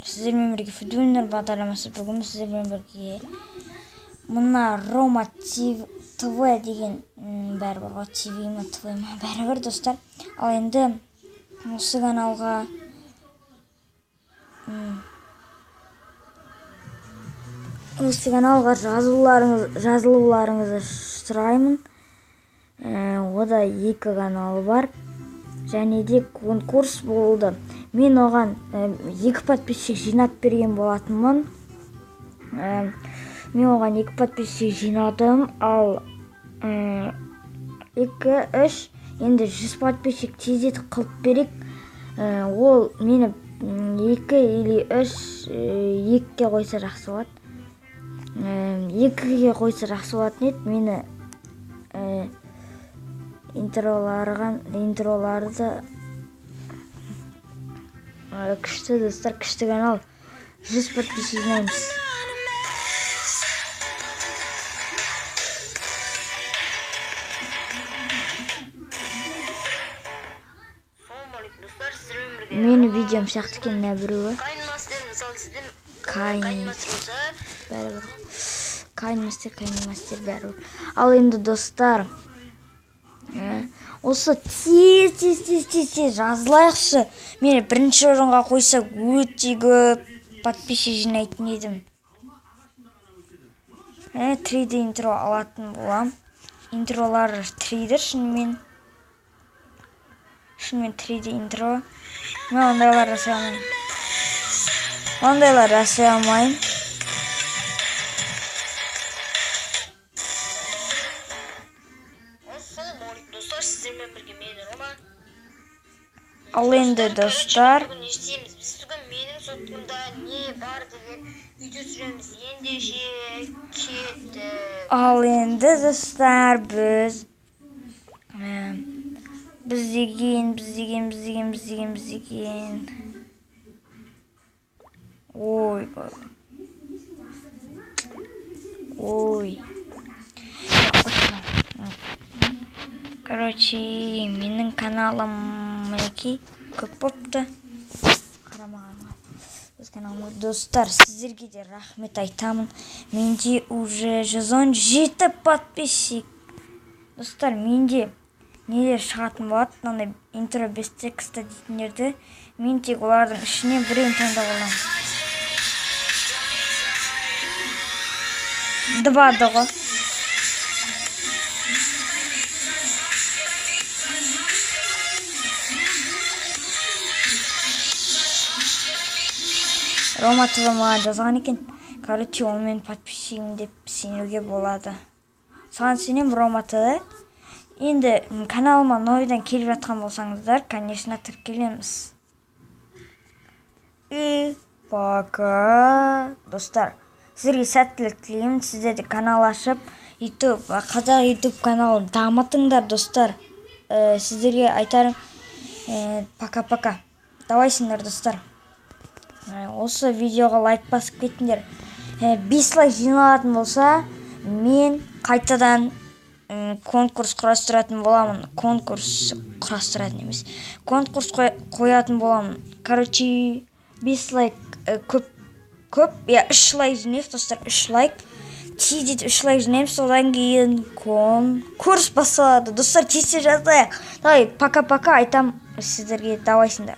Сіздермен бірге футболнер бағдарламасы. Бүгін сіздермен бірге мына Рома ТВ деген бәрі бар ғой, ТВ ма, ТВ ма, бәрі бар достар. Ал енді осы каналға жазылуларыңызды сұраймын. Ода 2 каналы бар. Және де конкурс болды. Мен оған 2 подписчик жинап берген болатынмын. Мен оған 2 подписчик жинадым, ал 2-3 енді 100 подписчик тездетіп қылып берек. Ол мені 2 или 3 2-ге қойса жақсы болады. 2-ге қойса жақсы болатын еді. Мені интроларды күшті достар, күшті канал. 100 подписчик жинаймыз. Мені видеом сияқты екен біреуі. Кайнмастер бәрі. Ал енді достар, осы тез жазылайықшы. Мені бірінші орынға қойса өте көп подписчик жинайтын едім. 3D интро алатын болам. Интролар 3D шынымен 3D интро. Мен ондайлар жасай алмайым. Ал енді достар, біз деген ой. Короче, менің каналым мінекей көп бопты. Қарамағанға. Өз каналым достар, сіздерге де рахмет айтамын. Менде уже 117 подписчик. Достар, менде нелер шығатын болады, мынандай интро без текста дейтіндерді. Мен тек олардың ішінен біреуін таңдап аламын. 2 дұғы. Рома ТВ маған жазған екен. Короче, ол мен подписчигім деп сенуге болады. Саған сенем, Рома ТВ. Енді каналыма новыйдан келіп жатқан болсаңыздар, конечно, тіркелеміз. И пока. Достар, сіздерге сәттілік тілеймін. Сіздер де канал ашып, қазақ YouTube каналын дамытыңдар, достар. Сіздерге айтарым, пока-пока. Давайсыңдар, достар. Осы видеоға лайк басып кетіңдер. 5 лайк жиналатын болса, мен қайтадан конкурс құрастыратын боламын. Конкурс қоятын боламын. Короче, 5 лайк көп. 3 лайк жинайық, достар, 3 лайк. Тездетіп 3 лайк жинаймыз, содан кейін конкурс басталады. Достар, тез жазайық. Давай, пока-пока айтам сіздерге, давайсыңдар.